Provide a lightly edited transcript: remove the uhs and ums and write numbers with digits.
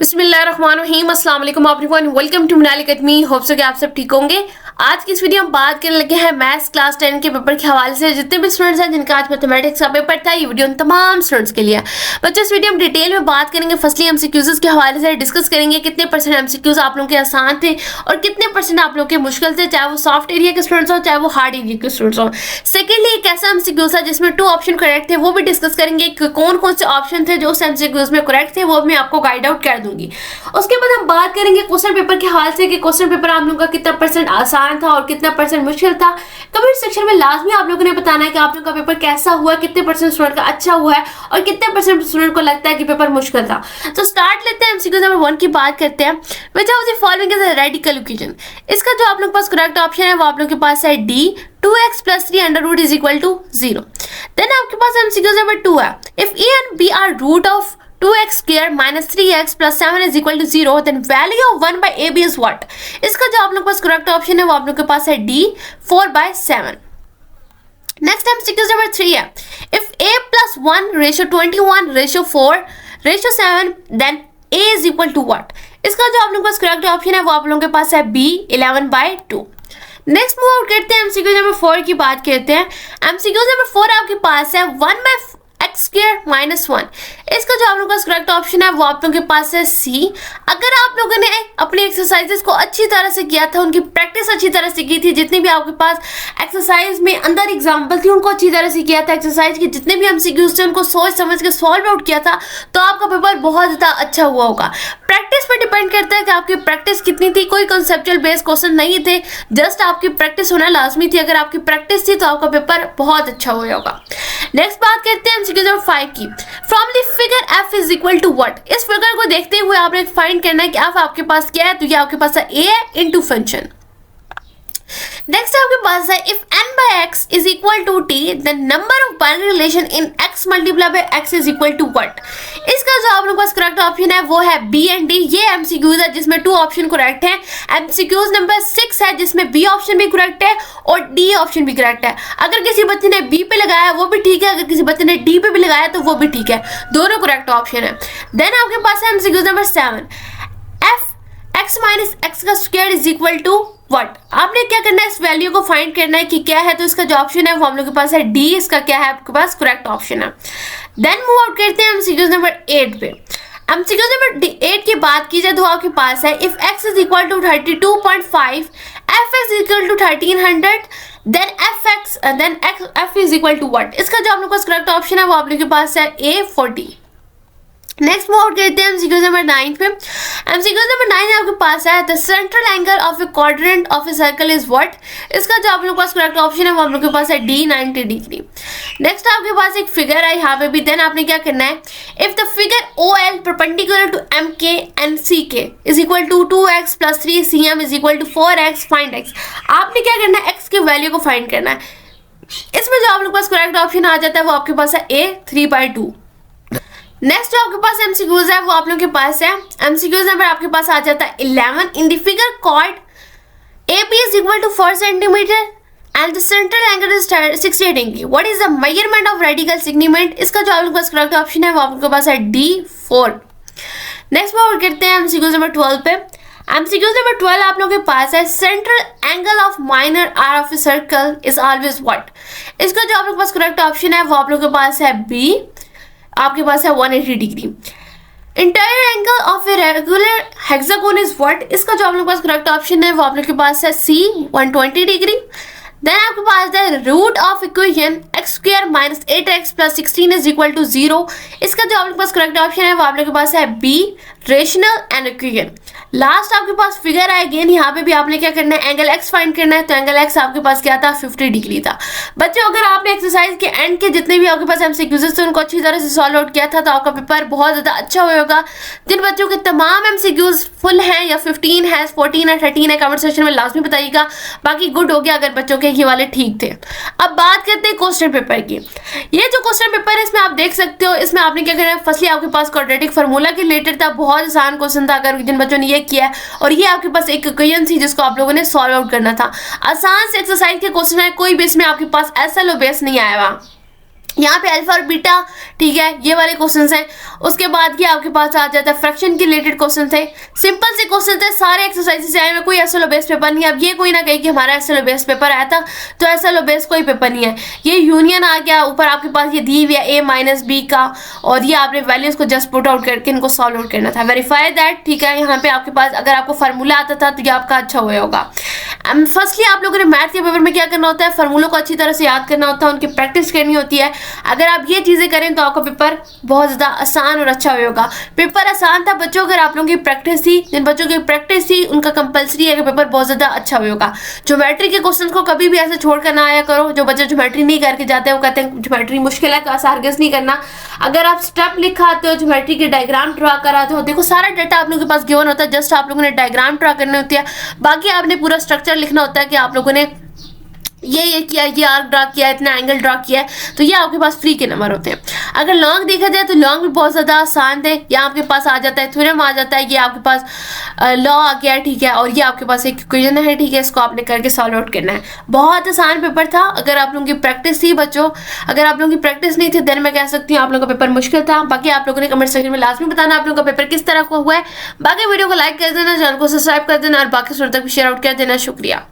बिस्मिल्लाहिर्रहमानिर्रहीम, अस्सलाम वालेकुम everyone, welcome to Minal academy. Hope so कि आप सब ठीक होंगे। आज की इस वीडियो में बात करने लगे हैं मैथ्स क्लास 10 के पेपर के हवाले से। जितने भी स्टूडेंट्स हैं जिनका आज मैथमेटिक्स का पेपर था, ये वीडियो उन तमाम स्टूडेंट्स के लिए। बच्चों, इस वीडियो में डिटेल में बात करेंगे। फर्स्टली एमसीक्यूज के हवाले से डिस्कस करेंगे कितने परसेंट एमसीक्यूज आप लोगों के आसान थे और कितने परसेंट आप लोगों के मुश्किल थे, चाहे वो सॉफ्ट एरिया के स्टूडेंट्स हो चाहे वो हार्ड एरिया के स्टूडेंट्स हो। सेकेंडली, एक ऐसा एमसीक्यूज था जिसमें 2 ऑप्शन करेक्ट थे, वो भी डिस्कस करेंगे कौन कौन से ऑप्शन थे जो उस एमसीक्यूज में करेक्ट थे, वो मैं आपको गाइड आउट कर दूंगी। उसके बाद हम बात करेंगे क्वेश्चन पेपर के हवाले से कि क्वेश्चन पेपर आप लोगों का कितना परसेंट आसान था और कितना परसेंट मुश्किल था। कमेंट सेक्शन में लाजमी आप लोगों ने बताना है कि आप लोगों का पेपर कैसा हुआ, कितने परसेंट स्टूडेंट का अच्छा हुआ है और कितने परसेंट स्टूडेंट को लगता है कि पेपर मुश्किल था। तो स्टार्ट लेते हैं, एमसीक्यू नंबर 1 की बात करते हैं। Which of the following is a radical equation. इसका जो आप लोगों के पास करेक्ट ऑप्शन है वो आप लोगों के पास है D, 2x + 3 under root is equal to 0। Then आपके पास एमसीक्यू नंबर 2 है, if A and B are root of 2x² - 3x + 7 is equal to 0, then value of 1 by AB is what. इसका जो आप लोग के पास करेक्ट ऑप्शन है वो आप लोग के पास है डी, 4/7। नेक्स्ट एमसीक्यू नंबर 3 है, if a + 1 ratio 21 4 7, then a is equal to what. इसका जो आप लोग के पास करेक्ट ऑप्शन है वो आप लोगों के पास है बी, 11/2। नेक्स्ट मूव आउट करते हैं, एमसीक्यू नंबर 4 की बात करते हैं। एमसीक्यू नंबर 4 आपके पास है 1/x² - 1। इसका जो आप लोगों का करेक्ट ऑप्शन है वो आप लोगों के पास है सी। अगर आप लोगों ने अपनी एक्सरसाइजेस को अच्छी तरह से किया था, उनकी प्रैक्टिस अच्छी तरह से की थी, जितनी भी आपके पास एक्सरसाइज में अंदर एग्जाम्पल थी उनको अच्छी तरह से किया था, एक्सरसाइज के जितने भी एमसीक्यूज थे उनको सोच समझ के सॉल्व आउट किया था, तो आपका पेपर बहुत ज़्यादा अच्छा हुआ होगा। प्रैक्टिस पर डिपेंड करता है कि आपकी प्रैक्टिस कितनी थी। कोई कंसेप्चुअल बेस्ड क्वेश्चन नहीं थे, जस्ट आपकी प्रैक्टिस होना लाजमी थी। अगर आपकी प्रैक्टिस थी तो आपका पेपर बहुत अच्छा हुआ होगा। नेक्स्ट बात करते हैं एमसीक्यू नंबर 5 की। From the figure f is equal to what. इस फिगर को देखते हुए आपने फाइंड करना है कि f आपके पास क्या है, तो ये आपके पास है a है इनटू फंक्शन। नेक्स्ट आपके पास है if n/x is equal to t, then number of binary relation in x multiply by x is equal to what. इसका जो आप लोगों के पास करेक्ट ऑप्शन है वो है बी एंड डी। ये एमसीक्यूज है जिसमें 2 ऑप्शन करेक्ट है। एमसीक्यूज नंबर 6 है जिसमें बी ऑप्शन भी करेक्ट है और डी ऑप्शन भी करेक्ट है। अगर किसी बच्चे ने बी पे लगाया वो भी ठीक है, अगर किसी बच्चे ने डी पे भी लगाया तो वो भी ठीक है, दोनों करेक्ट ऑप्शन है। देन आपके पास है MCQs number 7, f x - x² is equal to what. आपने क्या करना है, इस वैल्यू को फाइंड करना है कि क्या है, तो इसका जो ऑप्शन है वो हम लोग के पास है डी। इसका क्या है आपके पास करेक्ट ऑप्शन है। देन मूव आउट करते हैं एमसीक्यूज नंबर 8 पे। एमसीक्यूज नंबर 8 की बात की जाए तो आपके पास है if x is equal to 32.5, f is equal to 1300, then f is equal to what. इसका जो आप लोग के पास करेक्ट ऑप्शन है वो आप लोग के पास है a, 40। नेक्स्ट मूव आउट करते हैं एमसीक्यूज नंबर 9 पे। एमसीक्यूज नंबर 9 आपके पास है the central angle of A quadrant of a circle is what. इसका जो आप लोगों के पास करेक्ट ऑप्शन है वो आप लोगों के पास है डी, 90 डिग्री। नेक्स्ट आपके पास एक फिगर है यहाँ पे भी। देन आपने क्या करना है, if the figure OL perpendicular to MK and CK is equal to 2x + 3cm is equal to 4x, find x। आपने क्या करना है, x के वैल्यू को फाइंड करना है। इसमें जो आप लोगों के पास करेक्ट ऑप्शन आ जाता है वो आपके पास है A, 3/2। नेक्स्ट जो आपके पास एमसीक्यूज है वो आप लोगों के पास है एमसीक्यूज नंबर आपके पास आ जाता है 11। In the figure chord AB is equal to 4 centimetre and the central angle is 68 degree, what is the measurement of radical segment. इसका जो आप लोगों के पास करेक्ट ऑप्शन है वो आप लोगों के पास है डी, 4। नेक्स्ट मूव करते हैं एमसीक्यूज नंबर 12 पे। एमसीक्यूज नंबर 12 आप लोगों के पास है central angle of minor arc of a circle is always what. इसका जो आप लोगों के पास करेक्ट ऑप्शन है वो आप लोगों के पास है बी, आपके पास है 180 degree. Interior angle of a regular hexagon is what. इसका जो आप लोगों के पास करेक्ट ऑप्शन है वो आप लोगों के पास है सी, 120 डिग्री। देन आपके पास है root of equation x² - 8x + 16 is equal to 0। इसका जो आप लोगों के पास करेक्ट ऑप्शन है वो आप लोगों के पास है B, rational and equation. Last आपके पास फिगर है अगेन, यहाँ पे भी आपने क्या करना है, एंगल x फाइंड करना है। तो एंगल x आपके पास क्या था, 50 डिग्री था। बच्चों, अगर आपने एक्सरसाइज के एंड के जितने भी आपके पास एमसीक्यूज थे उनको अच्छी तरह से सॉल्व आउट किया था तो आपका पेपर बहुत ज़्यादा अच्छा होगा। जिन बच्चों के तमाम एमसीक्यूज फुल हैं या 15 है, 14 है, 13 है, कमेंट सेक्शन में लाजमी बताइएगा। बाकी गुड हो गया अगर बच्चों के ये वाले ठीक थे। अब बात करते हैं क्वेश्चन पेपर की। ये जो क्वेश्चन पेपर है इसमें आप देख सकते हो, इसमें आपने क्या करना है, फर्स्टली आपके पास क्वाड्रेटिक फार्मूला के रिलेटेड था, बहुत आसान क्वेश्चन था अगर जिन बच्चों ने ये किया है, और ये आपके पास एक इक्वेशन थी जिसको आप लोगों ने सॉल्व आउट करना था। आसान से एक्सरसाइज के क्वेश्चन है, कोई भी इसमें आपके पास SL बेस नहीं आया हुआ। यहाँ पे अल्फा और बीटा, ठीक है, ये वाले क्वेश्चंस हैं। उसके बाद ये आपके पास आ जाता है फ्रैक्शन के रिलेटेड क्वेश्चन थे, सिंपल से क्वेश्चन थे, सारे एक्सरसाइजेस आए हुए, कोई एसएलओ बेस्ड पेपर नहीं है। अब ये कोई ना कहे कि हमारा एसएलओ बेस्ड पेपर आया था, तो एसएलओ बेस्ड कोई पेपर नहीं है। ये यूनियन आ गया, ऊपर आपके पास ये दी हुई है ए माइनस बी का, और ये आपने वैल्यूज को जस्ट पुट आउट करके इनको सॉल्व आउट करना था, वेरीफाई दैट, ठीक है। यहाँ पे आपके पास अगर आपको फार्मूला आता था तो ये आपका अच्छा हुआ होगा। फर्स्टली आप लोगों ने मैथ के पेपर में क्या करना होता है, फार्मूलों को अच्छी तरह से याद करना होता है, उनकी प्रैक्टिस करनी होती है। अगर आप ये चीज़ें करें तो आपका पेपर बहुत ज़्यादा आसान और अच्छा होगा। पेपर आसान था बच्चों अगर आप लोगों की प्रैक्टिस थी, जिन बच्चों की प्रैक्टिस थी उनका कंपलसरी है कि पेपर बहुत ज़्यादा अच्छा होगा। ज्योमेट्री के क्वेश्चन को कभी भी ऐसे छोड़ कर ना आया करो। जो बच्चे ज्योमेट्री नहीं करके जाते हैं वो कहते हैं ज्योमेट्री मुश्किल है, ऐसा हरगिज़ नहीं करना। अगर आप स्टेप लिखा आते हो, ज्योमेट्री के डायग्राम ड्रा कराते हो, देखो सारा डाटा आप लोगों के पास गिवन होता है, जस्ट आप लोगों ने डायग्राम ड्रा करनी होती है, बाकी आपने पूरा स्ट्रक्चर लिखना होता है कि आप लोगों ने ये किया, ये आर्क ड्रा किया, इतना एंगल ड्रा किया है, तो ये आपके पास फ्री के नंबर होते हैं। अगर लॉन्ग देखा जाए तो लॉन्ग भी बहुत ज़्यादा आसान थे, यहाँ आपके पास आ जाता है थ्योरम आ जाता है, ये आपके पास लॉ आ गया, ठीक है, और ये आपके पास एक इक्वेशन है, ठीक है, इसको आपने करके सॉल्व आउट करना है। बहुत आसान पेपर था अगर आप लोगों की प्रैक्टिस थी बच्चों। अगर आप लोगों की प्रैक्टिस नहीं थी देन मैं कह सकती हूँ आप लोगों का पेपर मुश्किल था। बाकी आप लोगों ने कमेंट सेक्शन में लाजमी बताना आप लोगों का पेपर किस तरह का हुआ है। बाकी वीडियो को लाइक कर देना, चैनल को सब्सक्राइब कर देना और बाकी स्टूडेंट तक भी शेयर आउट कर देना। शुक्रिया।